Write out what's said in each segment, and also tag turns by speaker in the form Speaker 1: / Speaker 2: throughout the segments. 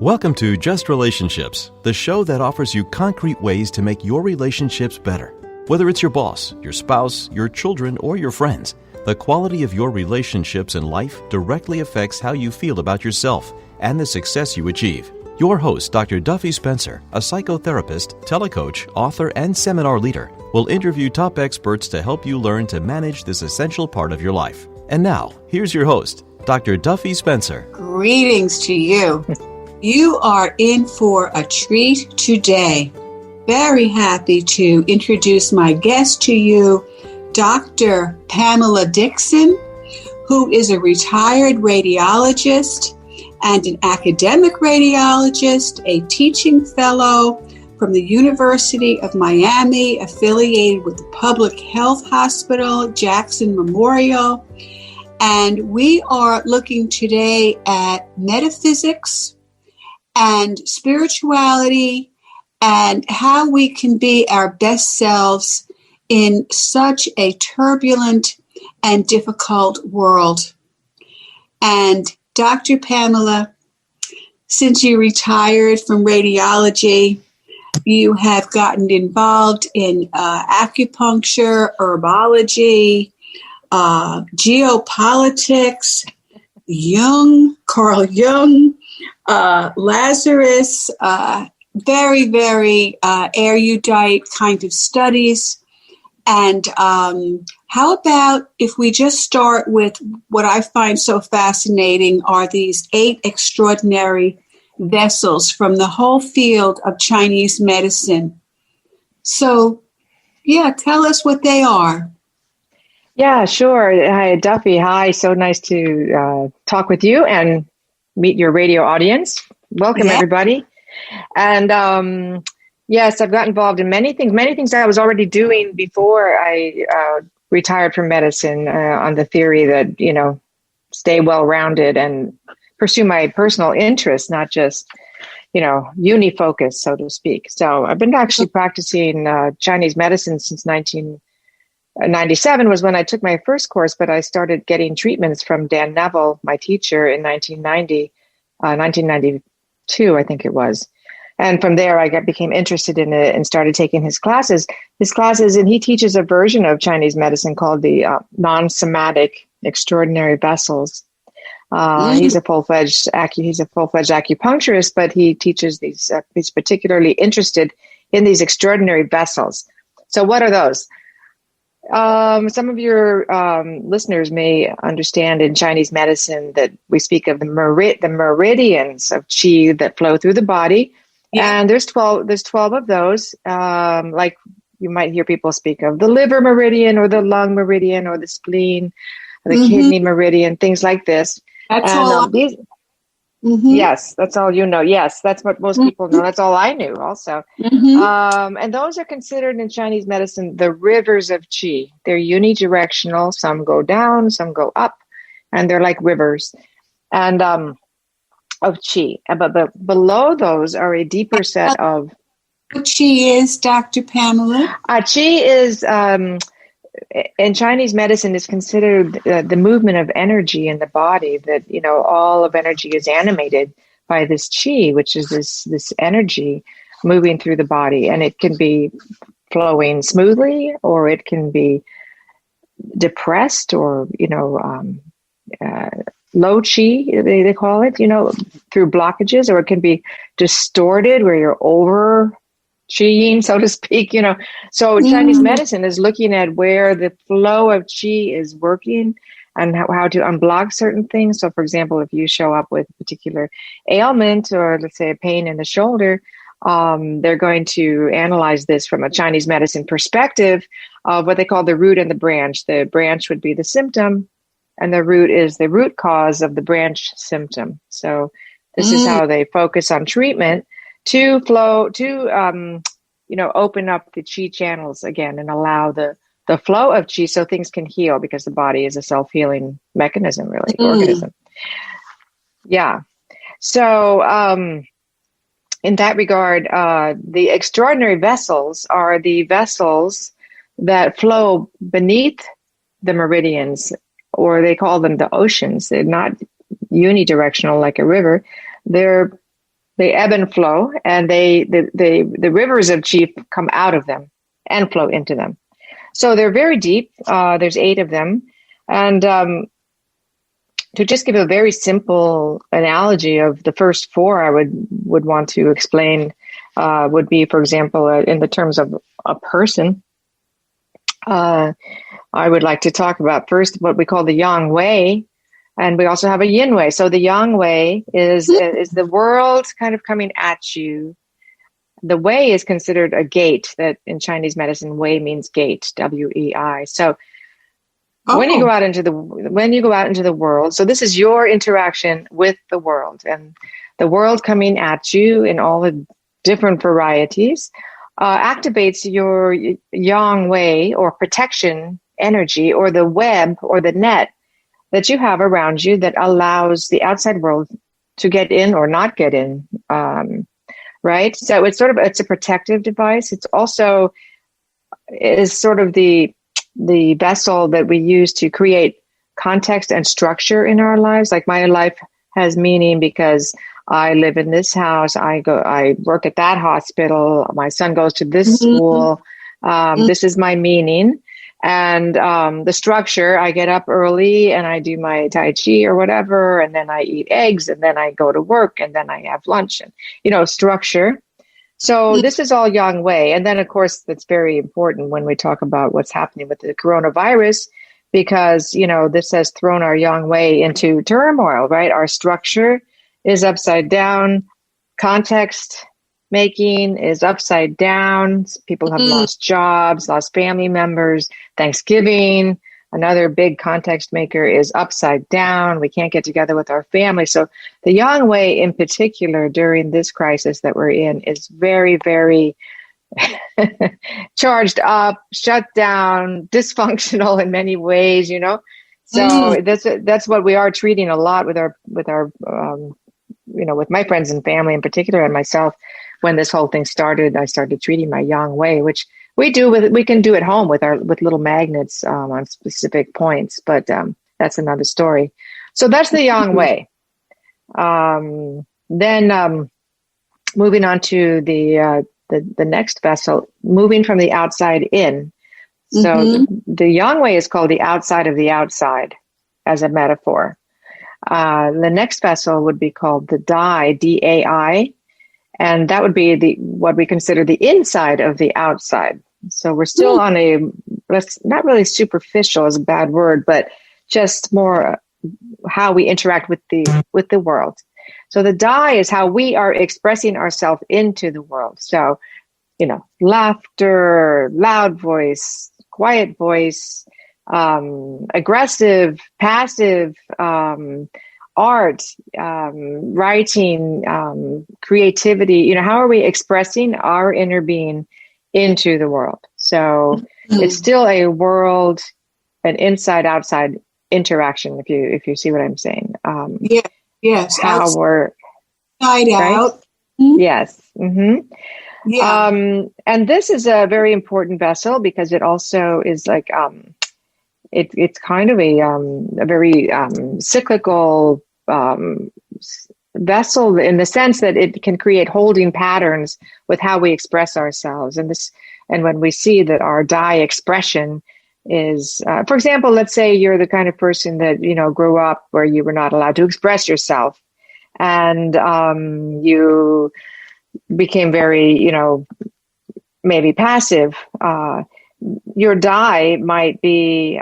Speaker 1: Welcome to Just Relationships, the show that offers you concrete ways to make your relationships better. Whether it's your boss, your spouse, your children, or your friends, the quality of your relationships in life directly affects how you feel about yourself and the success you achieve. Your host, Dr. Duffy Spencer, a psychotherapist, telecoach, author, and seminar leader, will interview top experts to help you learn to manage this essential part of your life. And now, here's your host, Dr. Duffy Spencer.
Speaker 2: Greetings to you. You are in for a treat today. Very happy to introduce my guest to you, Dr. Pamela Dickson, who is a retired radiologist and an academic radiologist, a teaching fellow from the University of Miami, affiliated with the Public Health Hospital, Jackson Memorial. And we are looking today at metaphysics and spirituality and how we can be our best selves in such a turbulent and difficult world. And Dr. Pamela, since you retired from radiology, you have gotten involved in acupuncture, herbology, geopolitics, Carl Jung, Lazarus, very, very erudite kind of studies. And how about if we just start with what I find so fascinating are these 8 extraordinary vessels from the whole field of Chinese medicine. So, tell us what they are.
Speaker 3: Yeah, sure. Hi, Duffy. Hi. So nice to talk with you and meet your radio audience. Welcome, everybody. And yes, I've got involved in many things I was already doing before I retired from medicine on the theory that, stay well-rounded and pursue my personal interests, not just, uni-focused, so to speak. So I've been actually practicing Chinese medicine since 1997 was when I took my first course, but I started getting treatments from Dan Neville, my teacher, in 1992, I think it was. And from there, I became interested in it and started taking his classes. And he teaches a version of Chinese medicine called the non-somatic extraordinary vessels. He's a full-fledged acupuncturist, but he teaches these. He's particularly interested in these extraordinary vessels. So, what are those? Some of your listeners may understand in Chinese medicine that we speak of the meridians of qi that flow through the body. Yeah. And there's 12 of those. Like you might hear people speak of the liver meridian or the lung meridian or the spleen, the kidney meridian, things like this.
Speaker 2: That's all.
Speaker 3: Yes, that's all you know. Yes, that's what most people know. That's all I knew also. And those are considered in Chinese medicine the rivers of qi. They're unidirectional. Some go down, some go up, and they're like rivers. And of qi. But below those are a deeper set of...
Speaker 2: What qi is, Dr. Pamela?
Speaker 3: Qi is... in Chinese medicine, is considered the movement of energy in the body, that, all of energy is animated by this qi, which is this energy moving through the body. And it can be flowing smoothly, or it can be depressed, or, low qi, they call it, through blockages, or it can be distorted where you're over qi-ing, so to speak, So Chinese medicine is looking at where the flow of qi is working and how to unblock certain things. So, for example, if you show up with a particular ailment, or let's say a pain in the shoulder, they're going to analyze this from a Chinese medicine perspective of what they call the root and the branch. The branch would be the symptom, and the root is the root cause of the branch symptom. So this is how they focus on treatment to open up the qi channels again and allow the flow of qi so things can heal, because the body is a self-healing mechanism, really, organism. Yeah. So in that regard, the extraordinary vessels are the vessels that flow beneath the meridians, or they call them the oceans. They're not unidirectional like a river. They're They ebb and flow, and the rivers of chi come out of them and flow into them. So they're very deep. There's 8 of them. And to just give a very simple analogy of the first 4 I would want to explain would be, for example, in the terms of a person, I would like to talk about first what we call the Yang Way, and we also have a Yin Way. So the Yang Way is the world kind of coming at you. The way is considered a gate. That in Chinese medicine, Way means gate, W-E-I. So when you go out into the world, so this is your interaction with the world, and the world coming at you in all the different varieties activates your Yang Way or protection energy, or the web or the net that you have around you that allows the outside world to get in or not get in. Right? So it's a protective device. It's also is sort of the vessel that we use to create context and structure in our lives. Like my life has meaning because I live in this house. I work at that hospital. My son goes to this school. This is my meaning. And the structure, I get up early and I do my Tai Chi or whatever, and then I eat eggs, and then I go to work, and then I have lunch, and, structure. So this is all Yang Way. And then, of course, that's very important when we talk about what's happening with the coronavirus, because, this has thrown our Yang Way into turmoil, right? Our structure is upside down. Context making is upside down. People have lost jobs, lost family members. Thanksgiving, another big context maker, is upside down. We can't get together with our family. So the Yang Way in particular during this crisis that we're in is very, very charged up, shut down, dysfunctional in many ways, So that's what we are treating a lot with our with my friends and family in particular, and myself. When this whole thing started, I started treating my Yang Way, which we can do at home with little magnets on specific points, but that's another story. So that's the Yang Way. Then moving on to the next vessel, moving from the outside in. So the Yang Way is called the outside of the outside as a metaphor. The next vessel would be called the Dai, D-A-I, and that would be what we consider the inside of the outside. So we're still on not really superficial is a bad word, but just more how we interact with the world. So the Dai is how we are expressing ourselves into the world. So, laughter, loud voice, quiet voice, aggressive, passive, art, writing, creativity. How are we expressing our inner being into the world? So it's still a world, an inside-outside interaction. If you see what I'm saying.
Speaker 2: Yes.
Speaker 3: How we're
Speaker 2: outside out.
Speaker 3: Right? Yes. Mm-hmm. Yeah. And this is a very important vessel because it also is like it's kind of a very cyclical vessel in the sense that it can create holding patterns with how we express ourselves. And when we see that our Dai expression is, for example, let's say you're the kind of person that, grew up where you were not allowed to express yourself, and you became very, maybe passive. Your Dai might be,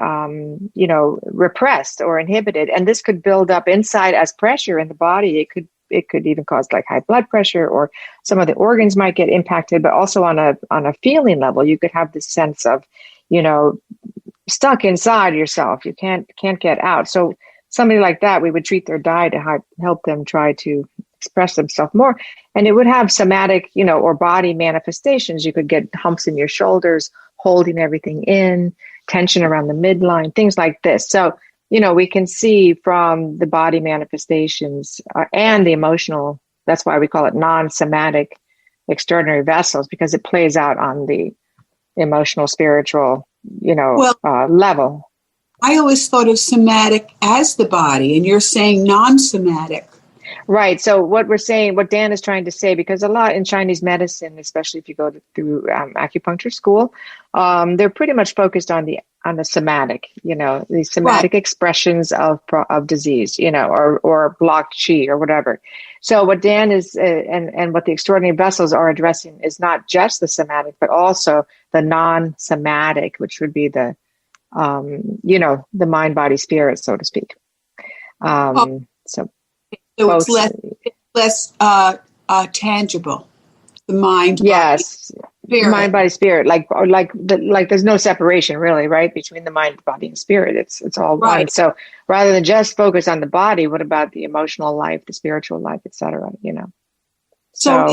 Speaker 3: repressed or inhibited, and this could build up inside as pressure in the body. It could even cause like high blood pressure, or some of the organs might get impacted. But also on a feeling level, you could have this sense of, stuck inside yourself. You can't get out. So somebody like that, we would treat their Dai to help them try to express themselves more. And it would have somatic, or body manifestations. You could get humps in your shoulders, holding everything in, tension around the midline, things like this. So, we can see from the body manifestations and the emotional, that's why we call it non-somatic extraordinary vessels, because it plays out on the emotional, spiritual, level.
Speaker 2: I always thought of somatic as the body, and you're saying non-somatic.
Speaker 3: Right. So what we're saying, what Dan is trying to say, because a lot in Chinese medicine, especially if you go through acupuncture school, they're pretty much focused on the somatic, the somatic expressions of disease, or blocked qi or whatever. So what Dan is, and what the extraordinary vessels are addressing is not just the somatic, but also the non-somatic, which would be the, the mind, body, spirit, so to speak. So
Speaker 2: it's less tangible. The mind,
Speaker 3: yes,
Speaker 2: body, spirit.
Speaker 3: Mind, body, spirit. Like there's no separation really, right, between the mind, body, and spirit. It's all one. So rather than just focus on the body, what about the emotional life, the spiritual life, etc.?
Speaker 2: So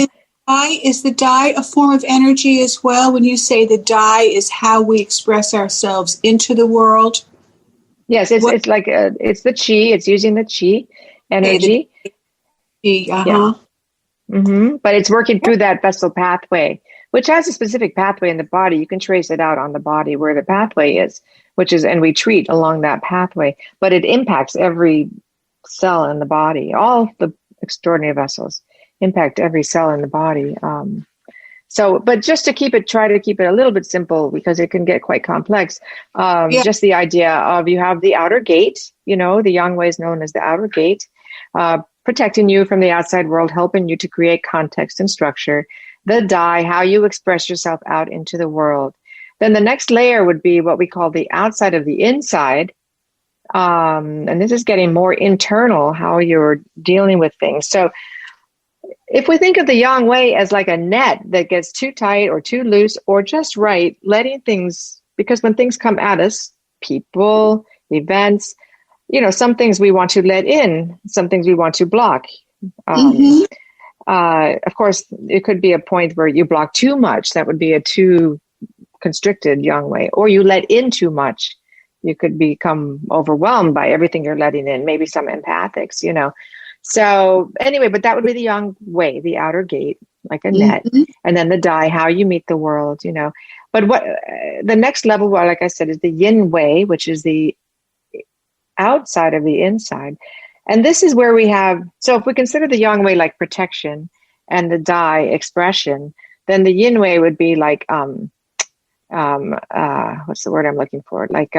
Speaker 2: is the Dai a form of energy as well? When you say the Dai is how we express ourselves into the world.
Speaker 3: Yes, it's like it's the qi. It's using the qi energy. Yeah. Mm-hmm. But it's working through that vessel pathway, which has a specific pathway in the body. You can trace it out on the body where the pathway is, and we treat along that pathway. But it impacts every cell in the body. All the extraordinary vessels impact every cell in the body. But just to try to keep it a little bit simple, because it can get quite complex. Just the idea of you have the outer gate, the Yang Way is known as the outer gate, protecting you from the outside world, helping you to create context and structure. The Dai, how you express yourself out into the world. Then the next layer would be what we call the outside of the inside. And this is getting more internal, how you're dealing with things. So if we think of the Yang Way as like a net that gets too tight or too loose or just right, letting things, because when things come at us, people, events, some things we want to let in, some things we want to block. Of course, it could be a point where you block too much. That would be a too constricted Yang Way. Or you let in too much. You could become overwhelmed by everything you're letting in, maybe some empathics, So anyway, but that would be the Yang Way, the outer gate, like a net. And then the Dai, how you meet the world, But what the next level, like I said, is the Yin Way, which is the outside of the inside. And this is where we have, so if we consider the Yang Way like protection and the Dai expression, then the Yin Way would be like, what's the word I'm looking for? Like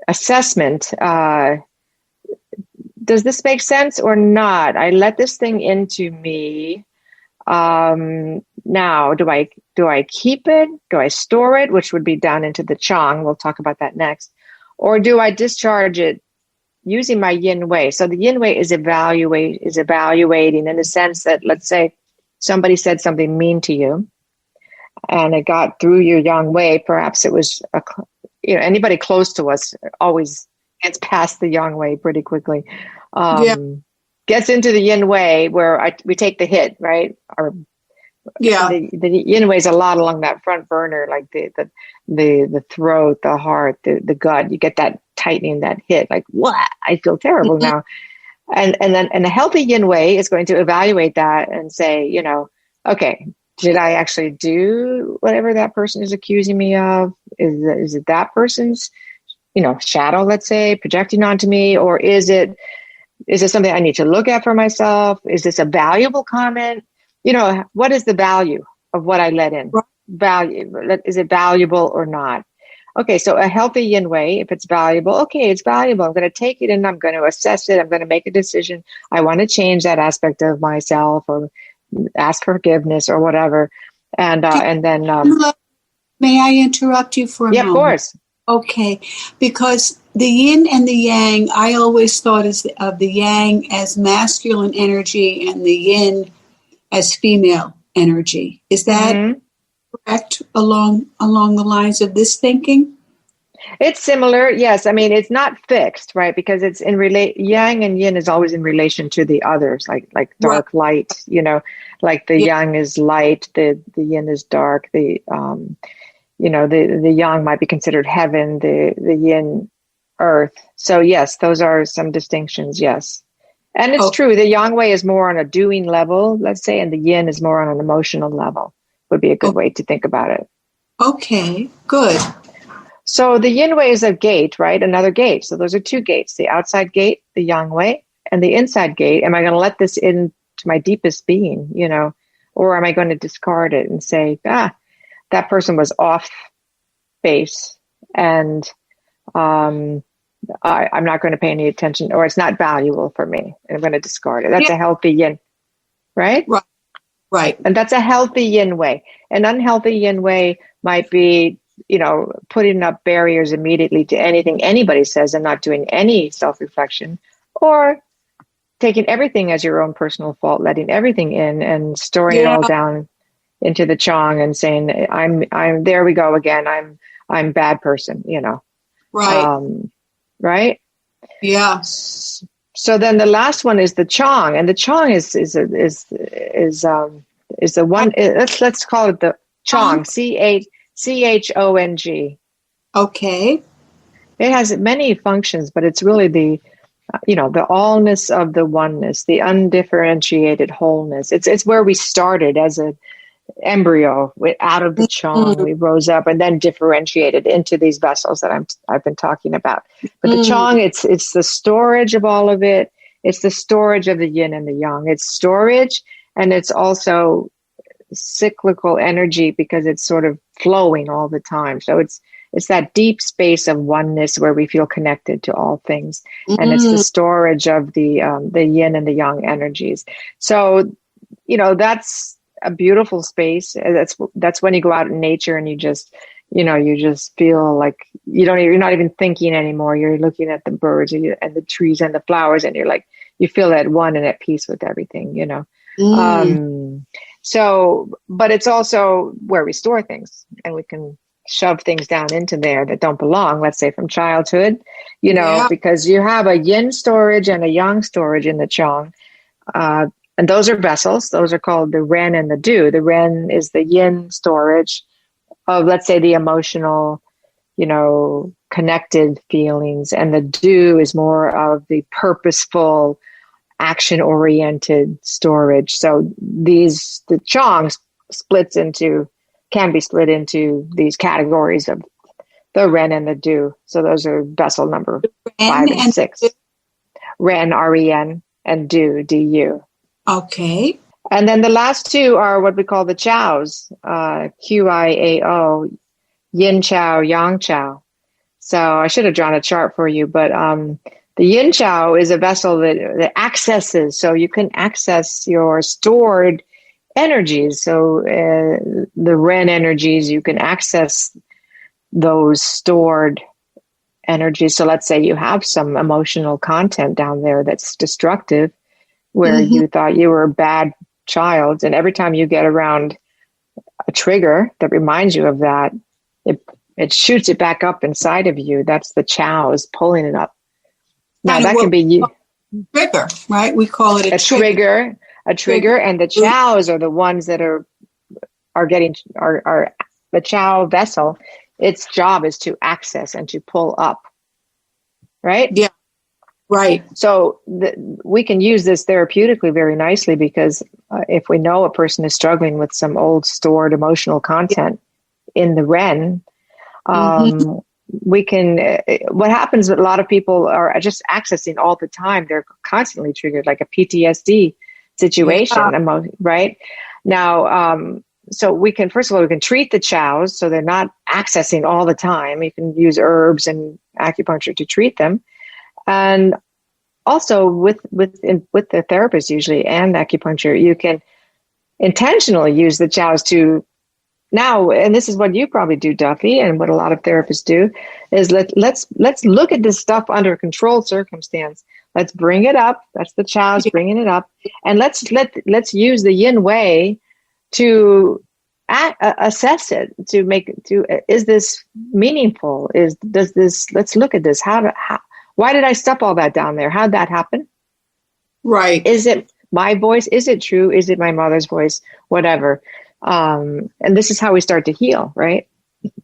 Speaker 3: assessment. Does this make sense or not? I let this thing into me. Now, do I keep it? Do I store it? Which would be down into the Chong. We'll talk about that next. Or do I discharge it using my Yin Way? So the Yin Way is evaluating in the sense that, let's say somebody said something mean to you and it got through your Yang Way. Perhaps it was, anybody close to us always gets past the Yang Way pretty quickly. Gets into the Yin Way where we take the hit, right? The Yin Way is a lot along that front burner, like the throat, the heart, the gut. You get that tightening, that hit, like what? I feel terrible now. And then a healthy Yin Way is going to evaluate that and say, okay, did I actually do whatever that person is accusing me of? Is it that person's, shadow, let's say, projecting onto me, or is it something I need to look at for myself? Is this a valuable comment? What is the value of what I let in? Value. Is it valuable or not? Okay, so a healthy Yin Way, if it's valuable, okay, it's valuable. I'm going to take it and I'm going to assess it. I'm going to make a decision. I want to change that aspect of myself or ask forgiveness or whatever. And then...
Speaker 2: May I interrupt you for a moment?
Speaker 3: Yeah, of course.
Speaker 2: Okay, because the Yin and the Yang, I always thought of the Yang as masculine energy and the Yin as female energy. Is that correct along the lines of this thinking?
Speaker 3: It's similar, yes. I mean, it's not fixed, right? Because it's Yang and Yin is always in relation to the others, like dark, light. Like the Yang is light, the Yin is dark. The Yang might be considered heaven, the Yin earth. So yes, those are some distinctions. Yes. And it's true. The Yang Way is more on a doing level, let's say, and the Yin is more on an emotional level, would be a good way to think about it.
Speaker 2: Okay, good.
Speaker 3: So the Yin Way is a gate, right? Another gate. So those are two gates, the outside gate, the Yang Way, and the inside gate, am I going to let this into my deepest being, or am I going to discard it and say, that person was off base, and I'm not going to pay any attention, or it's not valuable for me, and I'm going to discard it. That's a healthy yin, right?
Speaker 2: Right.
Speaker 3: And that's a healthy yin way. An unhealthy yin way might be, putting up barriers immediately to anything anybody says and not doing any self-reflection, or taking everything as your own personal fault, letting everything in and storing it all down into the Chong and saying, I'm there we go again. I'm bad person,
Speaker 2: Right.
Speaker 3: Right.
Speaker 2: Yeah.
Speaker 3: So then the last one is the Chong, and the Chong is the one. Let's call it the Chong. Chong.
Speaker 2: Okay.
Speaker 3: It has many functions, but it's really the allness of the oneness, the undifferentiated wholeness. It's where we started as an embryo out of the Chong. We rose up and then differentiated into these vessels that I've been talking about. But the Chong, it's the storage of all of it. It's the storage of the yin and the yang. It's storage, and it's also cyclical energy because it's sort of flowing all the time. So it's that deep space of oneness where we feel connected to all things, and it's the storage of the yin and the yang energies. So that's a beautiful space. That's when you go out in nature and you just feel like you're not even thinking anymore. You're looking at the birds and the trees and the flowers, and you're like, you feel at one and at peace with everything, So, but it's also where we store things, and we can shove things down into there that don't belong, let's say from childhood, because you have a yin storage and a yang storage in the Chong. And those are vessels. Those are called the Ren and the Du. The Ren is the yin storage of, let's say, the emotional, connected feelings. And the Du is more of the purposeful, action-oriented storage. So the Chong can be split into these categories of the Ren and the Du. So those are vessel number 5 and 6. Ren, R-E-N, and Du, D-U.
Speaker 2: Okay.
Speaker 3: And then the last two are what we call the Chaos, Q-I-A-O, Yin Chao, Yang Chao. So I should have drawn a chart for you, but the Yin Chao is a vessel that accesses, so you can access your stored energies. So the Ren energies, you can access those stored energies. So let's say you have some emotional content down there that's destructive, where you thought you were a bad child, and every time you get around a trigger that reminds you of that, it shoots it back up inside of you. That's the Chao is pulling it up. Now that can be
Speaker 2: trigger, right? We call it a trigger.
Speaker 3: A trigger, and the Chaos are the ones that are the Chao vessel. Its job is to access and to pull up, right?
Speaker 2: Yeah. Right.
Speaker 3: So we can use this therapeutically very nicely, because if we know a person is struggling with some old stored emotional content in the Ren, we can, what happens with a lot of people are just accessing all the time. They're constantly triggered, like a PTSD situation, right? Now, so we can, first of all, we can treat the Chaos so they're not accessing all the time. You can use herbs and acupuncture to treat them. And also with the therapist usually and acupuncture, you can intentionally use the Chaos to now, and this is what you probably do, Duffy, and what a lot of therapists do, is let's look at this stuff under a controlled circumstance. Let's bring it up. That's the Chaos bringing it up, and let's use the Yin Way to assess it, is this meaningful? Let's look at this. Why did I stuff all that down there? How'd that happen?
Speaker 2: Right.
Speaker 3: Is it my voice? Is it true? Is it my mother's voice? Whatever. And this is how we start to heal, right?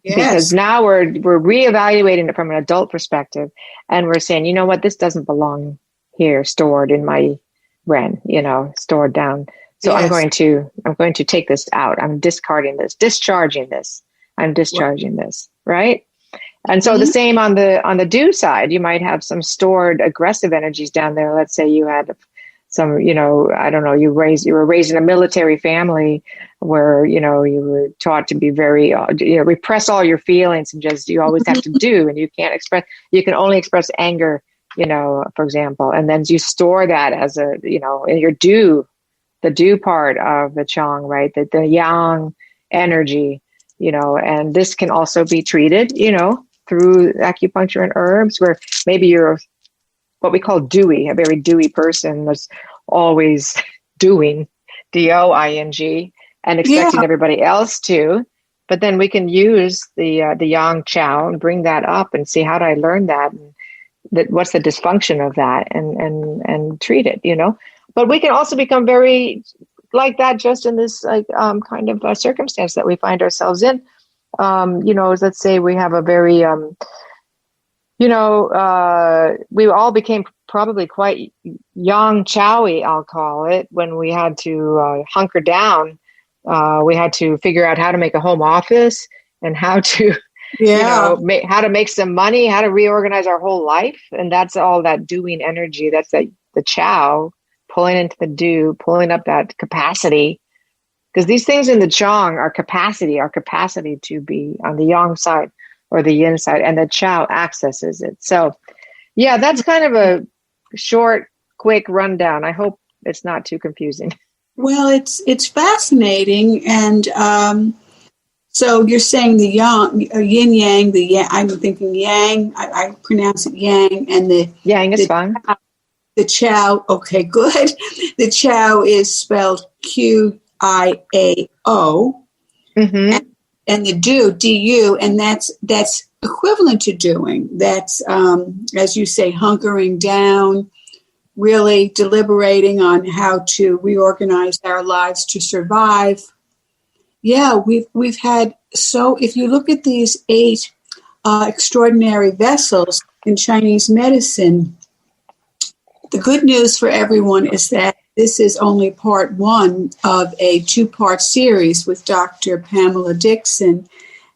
Speaker 3: Yes. Because now we're reevaluating it from an adult perspective, and we're saying, you know what, this doesn't belong here, stored in my Ren, stored down. So I'm going to take this out. I'm discarding this, discharging this. I'm discharging this, right? And so the same on the do side, you might have some stored aggressive energies down there. Let's say you had some, I don't know, you were raised in a military family where, you were taught to be very, repress all your feelings and just, you always have to do, and you can only express anger, for example, and then you store that as in your the do part of the Chong, right? The Yang energy, and this can also be treated, through acupuncture and herbs, where maybe you're what we call dewy, a very dewy person that's always doing, DOING, and expecting everybody else to. But then we can use the Yang Chao and bring that up and see, how did I learn that? And what's the dysfunction of that, and treat it, But we can also become very like that just in this kind of circumstance that we find ourselves in. Let's say we have a very, we all became probably quite Yang Chao-y, I'll call it, when we had to hunker down. We had to figure out how to make a home office and how to, how to make some money, how to reorganize our whole life. And that's all that doing energy. That's the Chao pulling into the do, pulling up that capacity. Because these things in the Chong are capacity to be on the Yang side or the Yin side, and the Chao accesses it. So, yeah, that's kind of a short, quick rundown. I hope it's not too confusing.
Speaker 2: Well, it's fascinating, and so you're saying the Yang, Yin Yang, the Yang. I'm thinking Yang. I pronounce it Yang, and the
Speaker 3: Yang is fine.
Speaker 2: The Chao. Okay, good. The Chao is spelled QIAO, and the do, DU, and that's equivalent to doing. That's, as you say, hunkering down, really deliberating on how to reorganize our lives to survive. Yeah, we've had, so if you look at these 8 extraordinary vessels in Chinese medicine, the good news for everyone is that this is only part 1 of a 2-part series with Dr. Pamela Dickson,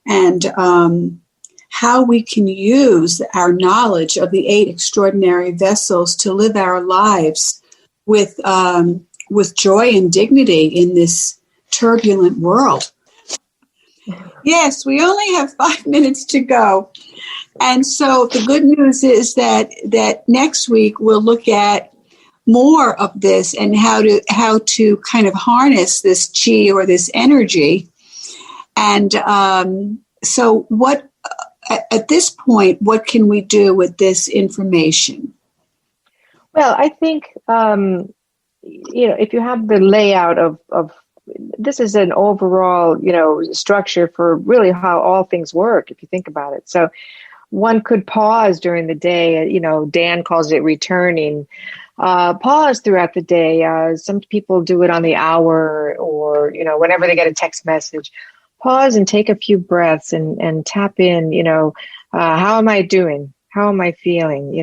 Speaker 2: and how we can use our knowledge of the 8 extraordinary vessels to live our lives with joy and dignity in this turbulent world. Yes, we only have 5 minutes to go. And so the good news is that next week we'll look at more of this and how to kind of harness this chi or this energy. And so what, at this point, what can we do with this information?
Speaker 3: Well, I think, if you have the layout of this is an overall, structure for really how all things work, if you think about it. So one could pause during the day, Dan calls it returning. Pause throughout the day. Some people do it on the hour or, whenever they get a text message. Pause and take a few breaths and tap in, how am I doing? How am I feeling?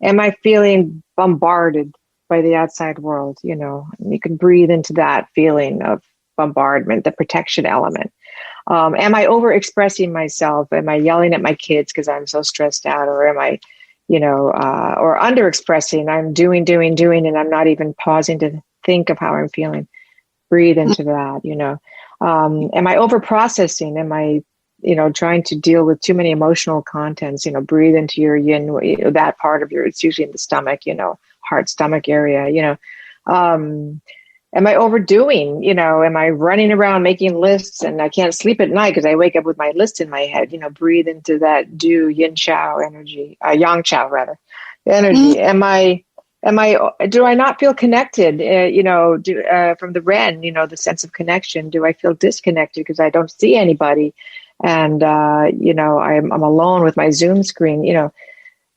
Speaker 3: Am I feeling bombarded by the outside world? You can breathe into that feeling of bombardment, the protection element. Am I overexpressing myself? Am I yelling at my kids because I'm so stressed out? Or am I, or underexpressing? I'm doing, and I'm not even pausing to think of how I'm feeling. Breathe into that, Am I overprocessing? Am I, trying to deal with too many emotional contents? Breathe into your yin, that part of it's usually in the stomach, heart, stomach area, Am I overdoing? Am I running around making lists and I can't sleep at night because I wake up with my list in my head? Breathe into that do Yin Chao energy, Yang Chao rather, energy. Do I not feel connected? From the Ren, the sense of connection. Do I feel disconnected because I don't see anybody, and I'm alone with my Zoom screen?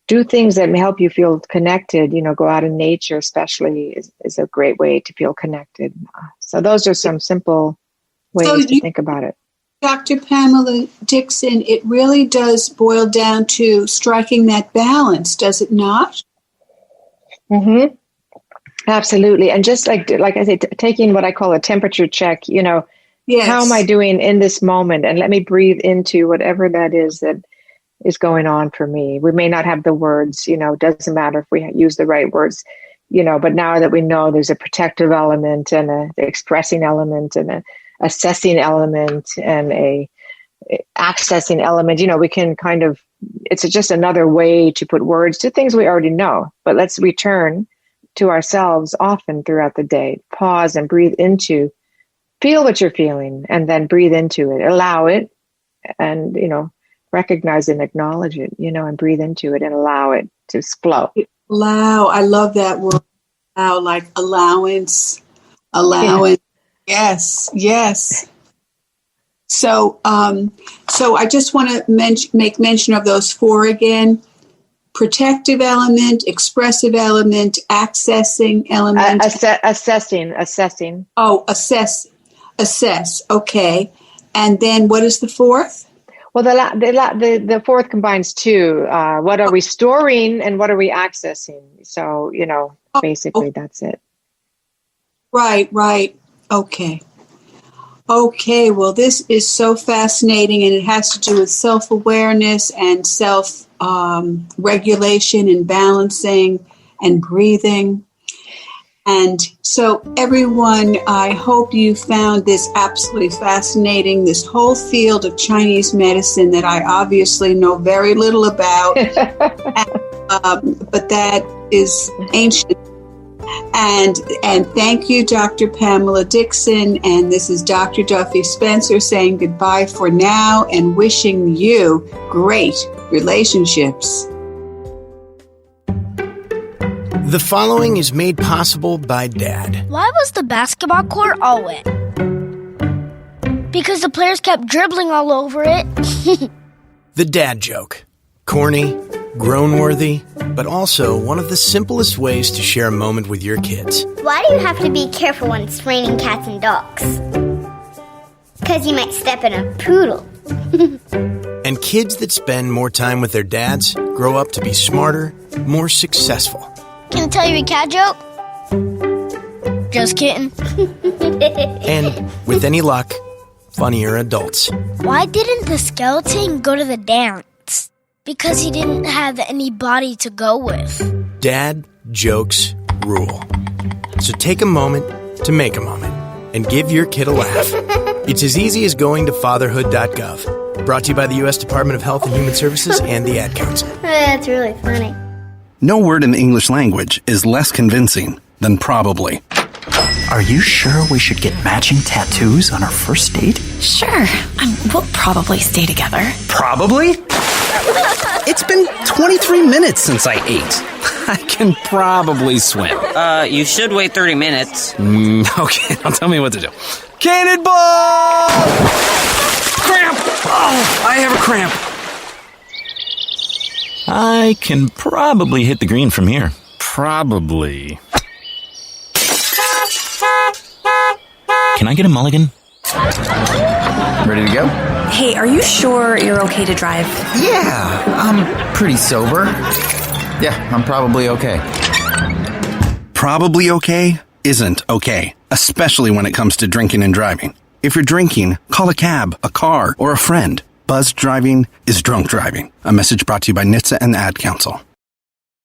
Speaker 3: Do things that help you feel connected. Go out in nature, especially, is a great way to feel connected. So those are some simple ways to think about it.
Speaker 2: Dr. Pamela Dixon, it really does boil down to striking that balance, does it not?
Speaker 3: Mm-hmm. Absolutely. And just like I say, taking what I call a temperature check,
Speaker 2: yes.
Speaker 3: How am I doing in this moment? And let me breathe into whatever that is that is going on for me. We may not have the words, doesn't matter if we use the right words, but now that we know there's a protective element and a expressing element and a assessing element and a accessing element, we can it's just another way to put words to things we already know. But let's return to ourselves often throughout the day. Pause and breathe into, feel what you're feeling, and then breathe into it. Allow it, and, recognize and acknowledge it, and breathe into it and allow it to flow.
Speaker 2: Allow. I love that word. Allow, like allowance. Yes. Yes. So I just want to make mention of those 4 again: protective element, expressive element, accessing element,
Speaker 3: assessing.
Speaker 2: Oh, assess. Okay, and then what is the 4th?
Speaker 3: Well, the 4th combines 2. What are we storing and what are we accessing? So basically that's it.
Speaker 2: Right. Okay, well, this is so fascinating, and it has to do with self-awareness and self-regulation and balancing and breathing. And so, everyone, I hope you found this absolutely fascinating, this whole field of Chinese medicine that I obviously know very little about, but that is ancient. And thank you, Dr. Pamela Dickson. And this is Dr. Duffy Spencer saying goodbye for now and wishing you great relationships.
Speaker 4: The following is made possible by Dad.
Speaker 5: Why was the basketball court all wet? Because the players kept dribbling all over it.
Speaker 4: The dad joke. Corny, groan-worthy, but also one of the simplest ways to share a moment with your kids.
Speaker 6: Why do you have to be careful when it's raining cats and dogs? Because you might step in a poodle.
Speaker 4: And kids that spend more time with their dads grow up to be smarter, more successful.
Speaker 5: Can I tell you a cat joke? Just kidding.
Speaker 4: And, with any luck, funnier adults.
Speaker 5: Why didn't the skeleton go to the dance? Because he didn't have any body to go with.
Speaker 4: Dad jokes rule. So take a moment to make a moment and give your kid a laugh. It's as easy as going to fatherhood.gov. Brought to you by the U.S. Department of Health and Human Services and the Ad Council.
Speaker 6: That's really funny.
Speaker 7: No word in the English language is less convincing than probably.
Speaker 8: Are you sure we should get matching tattoos on our first date?
Speaker 9: Sure. We'll probably stay together.
Speaker 8: Probably? It's been 23 minutes since I ate. I can probably swim.
Speaker 10: You should wait 30 minutes.
Speaker 8: Okay, now tell me what to do. Cannonball! Cramp! Oh, I have a cramp.
Speaker 11: I can probably hit the green from here.
Speaker 8: Probably.
Speaker 11: Can I get a mulligan?
Speaker 8: Ready to go?
Speaker 9: Hey, are you sure you're okay to drive?
Speaker 8: Yeah, I'm pretty sober. Yeah, I'm probably okay.
Speaker 7: Probably okay isn't okay, especially when it comes to drinking and driving. If you're drinking, call a cab, a car, or a friend. Buzzed driving is drunk driving. A message brought to you by NHTSA and the Ad Council.